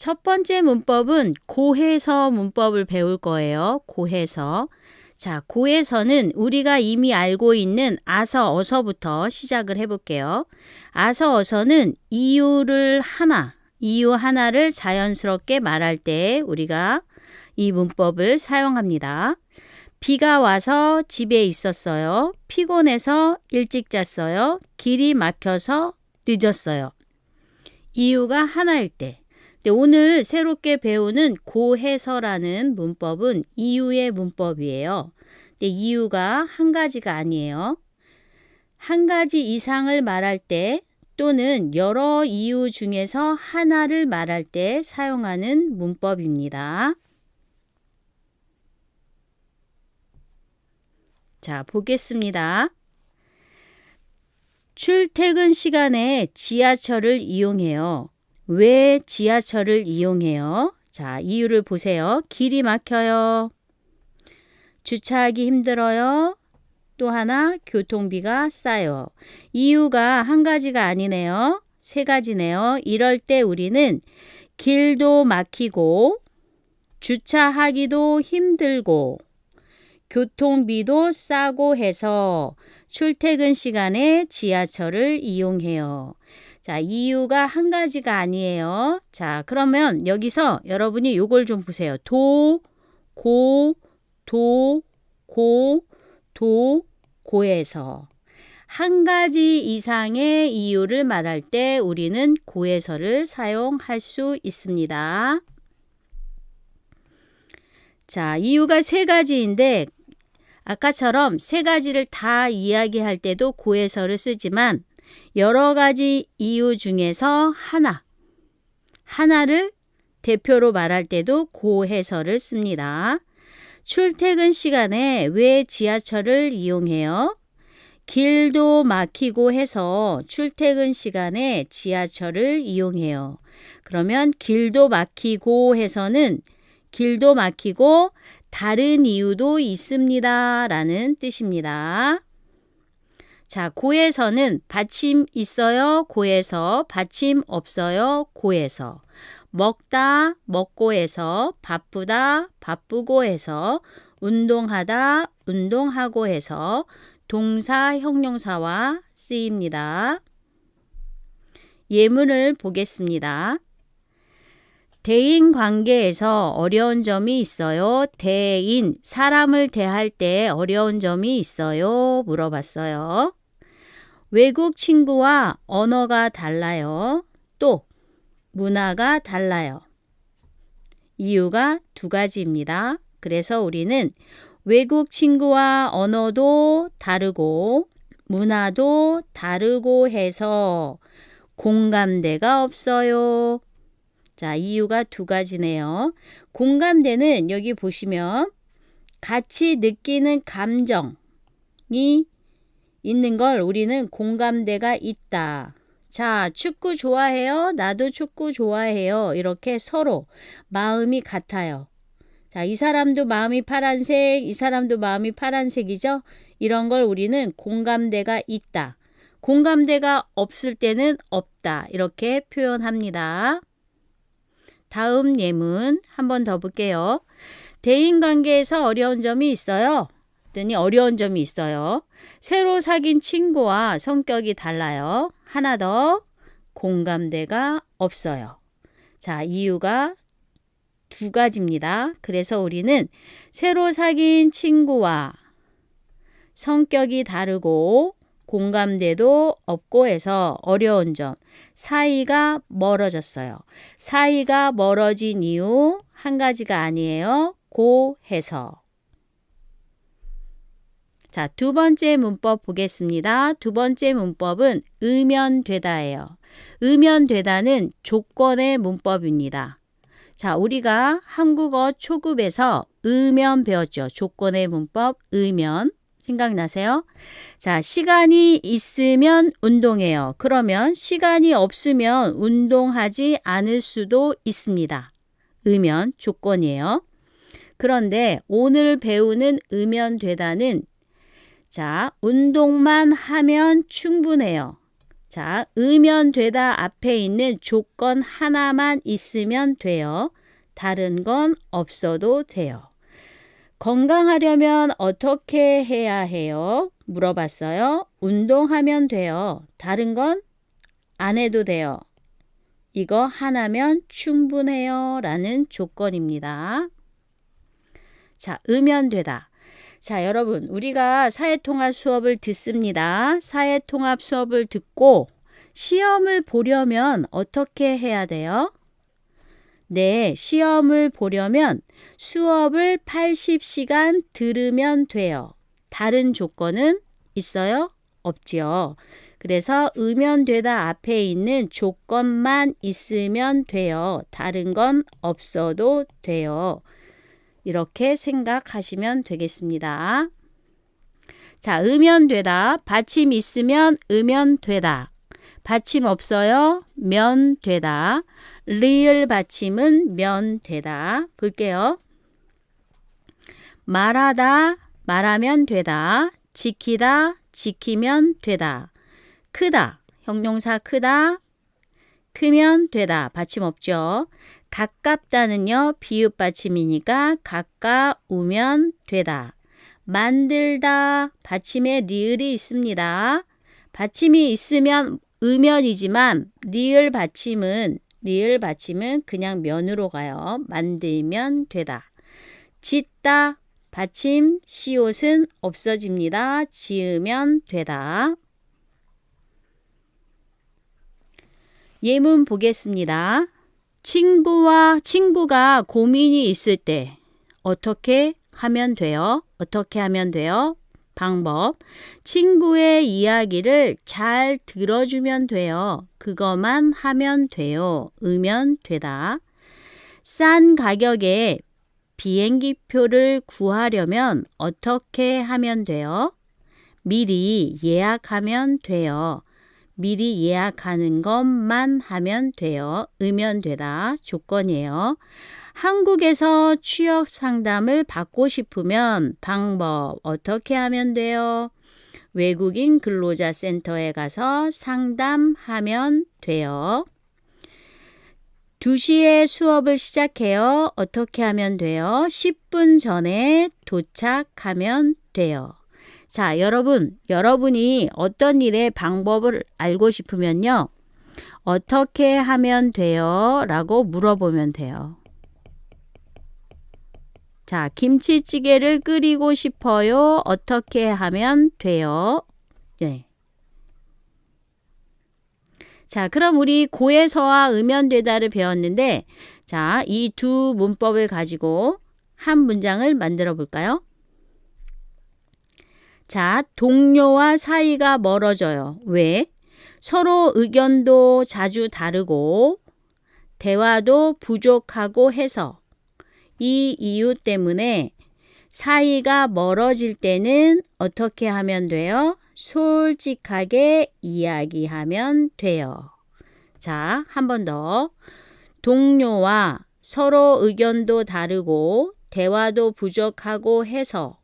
첫 번째 문법은 고해서 문법을 배울 거예요. 고해서. 자, 고해서는 우리가 이미 알고 있는 아서, 어서부터 시작을 해볼게요. 아서, 어서는 이유 하나를 자연스럽게 말할 때 우리가 이 문법을 사용합니다. 비가 와서 집에 있었어요. 피곤해서 일찍 잤어요. 길이 막혀서 늦었어요. 이유가 하나일 때. 오늘 새롭게 배우는 고해서라는 문법은 이유의 문법이에요. 이유가 한 가지가 아니에요. 한 가지 이상을 말할 때 또는 여러 이유 중에서 하나를 말할 때 사용하는 문법입니다. 자, 보겠습니다. 출퇴근 시간에 지하철을 이용해요. 왜 지하철을 이용해요? 자, 이유를 보세요. 길이 막혀요. 주차하기 힘들어요. 또 하나, 교통비가 싸요. 이유가 한 가지가 아니네요. 세 가지네요. 이럴 때 우리는 길도 막히고, 주차하기도 힘들고, 교통비도 싸고 해서 출퇴근 시간에 지하철을 이용해요. 자, 이유가 한 가지가 아니에요. 자, 그러면 여기서 여러분이 요걸 좀 보세요. 고해서. 한 가지 이상의 이유를 말할 때 우리는 고해서를 사용할 수 있습니다. 자, 이유가 세 가지인데 아까처럼 세 가지를 다 이야기할 때도 고해서를 쓰지만 여러 가지 이유 중에서 하나를 대표로 말할 때도 고해서를 씁니다. 출퇴근 시간에 왜 지하철을 이용해요? 길도 막히고 해서 출퇴근 시간에 지하철을 이용해요. 그러면 길도 막히고 해서는 길도 막히고 다른 이유도 있습니다 라는 뜻입니다. 자, 고해서는 받침 있어요. 고해서. 받침 없어요. 고해서. 먹다, 먹고 해서. 바쁘다, 바쁘고 해서. 운동하다, 운동하고 해서. 동사, 형용사와 쓰입니다. 예문을 보겠습니다. 대인 관계에서 어려운 점이 있어요. 대인, 사람을 대할 때 어려운 점이 있어요. 물어봤어요. 외국 친구와 언어가 달라요. 또 문화가 달라요. 이유가 두 가지입니다. 그래서 우리는 외국 친구와 언어도 다르고 문화도 다르고 해서 공감대가 없어요. 자, 이유가 두 가지네요. 공감대는 여기 보시면 같이 느끼는 감정이 있는 걸 우리는 공감대가 있다. 자, 축구 좋아해요? 나도 축구 좋아해요. 이렇게 서로 마음이 같아요. 자, 이 사람도 마음이 파란색, 이 사람도 마음이 파란색이죠? 이런 걸 우리는 공감대가 있다. 공감대가 없을 때는 없다. 이렇게 표현합니다. 다음 예문 한 번 더 볼게요. 대인관계에서 어려운 점이 있어요. 그랬더니 어려운 점이 있어요. 새로 사귄 친구와 성격이 달라요. 하나 더, 공감대가 없어요. 자, 이유가 두 가지입니다. 그래서 우리는 새로 사귄 친구와 성격이 다르고 공감대도 없고 해서 어려운 점, 사이가 멀어졌어요. 사이가 멀어진 이유 한 가지가 아니에요. 고해서. 자, 두 번째 문법 보겠습니다. 두 번째 문법은 의면되다예요. 의면되다는 조건의 문법입니다. 자, 우리가 한국어 초급에서 의면 배웠죠. 조건의 문법, 의면. 생각나세요? 자, 시간이 있으면 운동해요. 그러면 시간이 없으면 운동하지 않을 수도 있습니다. 의면, 조건이에요. 그런데 오늘 배우는 의면되다는 자, 운동만 하면 충분해요. 자, 으면 되다 앞에 있는 조건 하나만 있으면 돼요. 다른 건 없어도 돼요. 건강하려면 어떻게 해야 해요? 물어봤어요. 운동하면 돼요. 다른 건 안 해도 돼요. 이거 하나면 충분해요. 라는 조건입니다. 자, 으면 되다. 자, 여러분, 우리가 사회통합 수업을 듣습니다. 사회통합 수업을 듣고 시험을 보려면 어떻게 해야 돼요? 네, 시험을 보려면 수업을 80시간 들으면 돼요. 다른 조건은 있어요? 없지요. 그래서 으면 되다 앞에 있는 조건만 있으면 돼요. 다른 건 없어도 돼요. 이렇게 생각하시면 되겠습니다. 자, 으면 되다. 받침 있으면 으면 되다. 받침 없어요? 면 되다. 리을 받침은 면 되다. 볼게요. 말하다, 말하면 되다. 지키다, 지키면 되다. 크다, 형용사 크다, 크면 되다. 받침 없죠. 가깝다는요, 비읍 받침이니까 가까우면 되다. 만들다, 받침에 리을이 있습니다. 받침이 있으면 으면이지만 리을 받침은 그냥 면으로 가요. 만들면 되다. 짓다, 받침 시옷은 없어집니다. 지으면 되다. 예문 보겠습니다. 친구가 고민이 있을 때 어떻게 하면 돼요? 어떻게 하면 돼요? 방법. 친구의 이야기를 잘 들어주면 돼요. 그것만 하면 돼요. 으면 되다. 싼 가격에 비행기표를 구하려면 어떻게 하면 돼요? 미리 예약하면 돼요. 미리 예약하는 것만 하면 돼요. 으면 되다. 조건이에요. 한국에서 취업 상담을 받고 싶으면 방법 어떻게 하면 돼요? 외국인 근로자 센터에 가서 상담하면 돼요. 2시에 수업을 시작해요. 어떻게 하면 돼요? 10분 전에 도착하면 돼요. 자, 여러분이 어떤 일의 방법을 알고 싶으면요. 어떻게 하면 돼요? 라고 물어보면 돼요. 자, 김치찌개를 끓이고 싶어요. 어떻게 하면 돼요? 네. 자, 그럼 우리 고에서와 으면되다를 배웠는데, 자, 이 두 문법을 가지고 한 문장을 만들어 볼까요? 자, 동료와 사이가 멀어져요. 왜? 서로 의견도 자주 다르고 대화도 부족하고 해서 이 이유 때문에 사이가 멀어질 때는 어떻게 하면 돼요? 솔직하게 이야기하면 돼요. 자, 한 번 더. 동료와 서로 의견도 다르고 대화도 부족하고 해서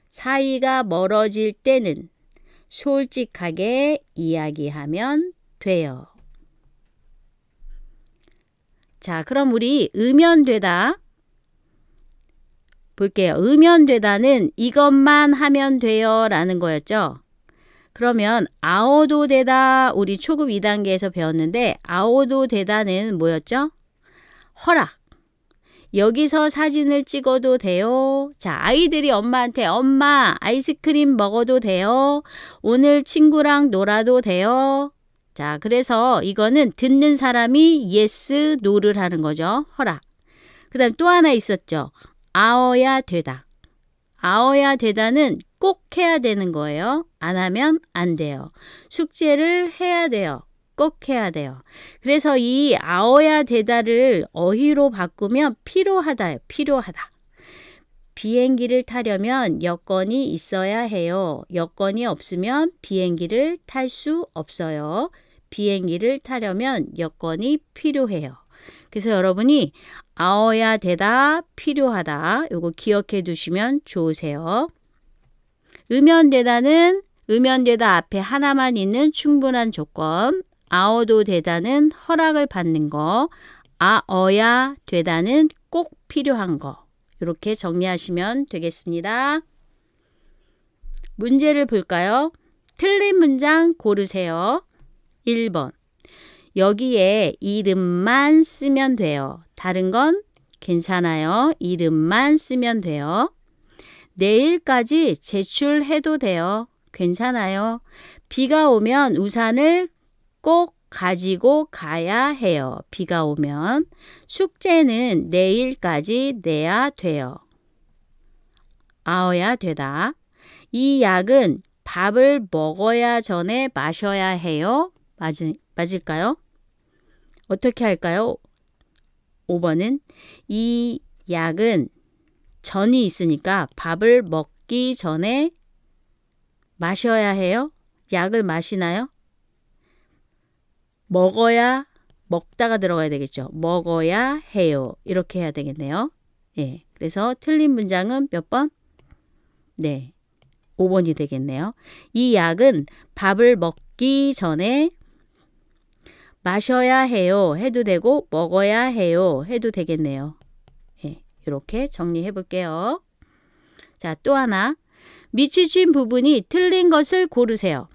사이가 멀어질 때는 솔직하게 이야기하면 돼요. 자, 그럼 우리 으면되다 볼게요. 으면되다는 이것만 하면 돼요 라는 거였죠. 그러면 아오도 되다 우리 초급 2단계에서 배웠는데 아오도 되다는 뭐였죠? 허락. 여기서 사진을 찍어도 돼요. 자, 아이들이 엄마한테 엄마 아이스크림 먹어도 돼요. 오늘 친구랑 놀아도 돼요. 자, 그래서 이거는 듣는 사람이 yes, no를 하는 거죠. 허락. 그 다음 또 하나 있었죠. 아어야 되다. 아어야 되다는 꼭 해야 되는 거예요. 안 하면 안 돼요. 숙제를 해야 돼요. 꼭 해야 돼요. 그래서 이 아어야 되다를 어휘로 바꾸면 필요하다요. 필요하다. 비행기를 타려면 여권이 있어야 해요. 여권이 없으면 비행기를 탈 수 없어요. 비행기를 타려면 여권이 필요해요. 그래서 여러분이 아어야 되다, 필요하다. 요거 기억해 두시면 좋으세요. 으면되다는 의면되다 앞에 하나만 있는 충분한 조건, 아어도 되다는 허락을 받는 거, 아어야 되다는 꼭 필요한 거. 이렇게 정리하시면 되겠습니다. 문제를 볼까요? 틀린 문장 고르세요. 1번. 여기에 이름만 쓰면 돼요. 다른 건 괜찮아요. 이름만 쓰면 돼요. 내일까지 제출해도 돼요. 괜찮아요. 비가 오면 우산을 꼭 가지고 가야 해요. 비가 오면. 숙제는 내일까지 내야 돼요. 아어야 되다. 이 약은 밥을 먹어야 전에 마셔야 해요. 맞을까요? 어떻게 할까요? 5번은 이 약은 전이 있으니까 밥을 먹기 전에 마셔야 해요. 약을 마시나요? 먹다가 들어가야 되겠죠. 먹어야 해요. 이렇게 해야 되겠네요. 예. 그래서 틀린 문장은 몇 번? 네. 5번이 되겠네요. 이 약은 밥을 먹기 전에 마셔야 해요. 해도 되고 먹어야 해요. 해도 되겠네요. 예. 이렇게 정리해 볼게요. 자, 또 하나. 밑줄친 부분이 틀린 것을 고르세요.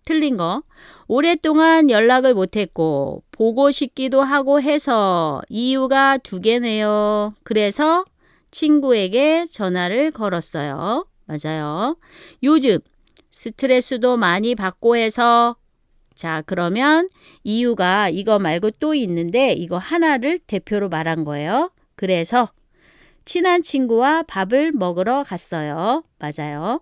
틀린 거. 오랫동안 연락을 못했고 보고 싶기도 하고 해서 이유가 2개네요. 그래서 친구에게 전화를 걸었어요. 맞아요. 요즘 스트레스도 많이 받고 해서 자, 그러면 이유가 이거 말고 또 있는데 이거 하나를 대표로 말한 거예요. 그래서 친한 친구와 밥을 먹으러 갔어요. 맞아요.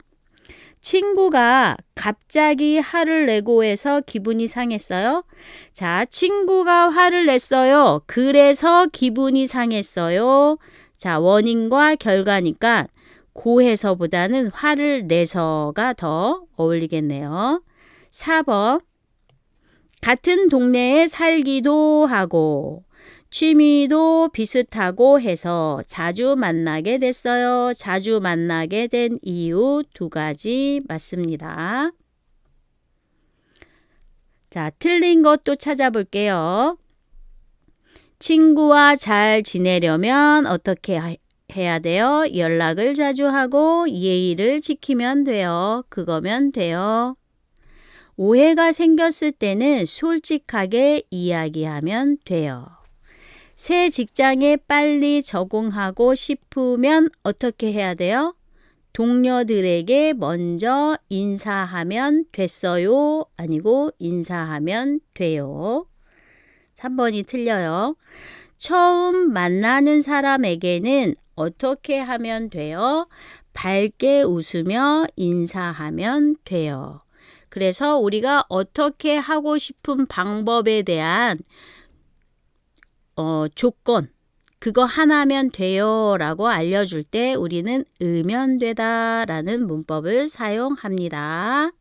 친구가 갑자기 화를 내고 해서 기분이 상했어요. 자, 친구가 화를 냈어요. 그래서 기분이 상했어요. 자, 원인과 결과니까 고해서보다는 화를 내서가 더 어울리겠네요. 4번. 같은 동네에 살기도 하고 취미도 비슷하고 해서 자주 만나게 됐어요. 자주 만나게 된 이유 2가지 맞습니다. 자, 틀린 것도 찾아볼게요. 친구와 잘 지내려면 어떻게 해야 돼요? 연락을 자주 하고 예의를 지키면 돼요. 그거면 돼요. 오해가 생겼을 때는 솔직하게 이야기하면 돼요. 새 직장에 빨리 적응하고 싶으면 어떻게 해야 돼요? 동료들에게 먼저 인사하면 됐어요. 아니고 인사하면 돼요. 3번이 틀려요. 처음 만나는 사람에게는 어떻게 하면 돼요? 밝게 웃으며 인사하면 돼요. 그래서 우리가 어떻게 하고 싶은 방법에 대한 조건, 그거 하나면 돼요 라고 알려줄 때 우리는 의면되다 라는 문법을 사용합니다.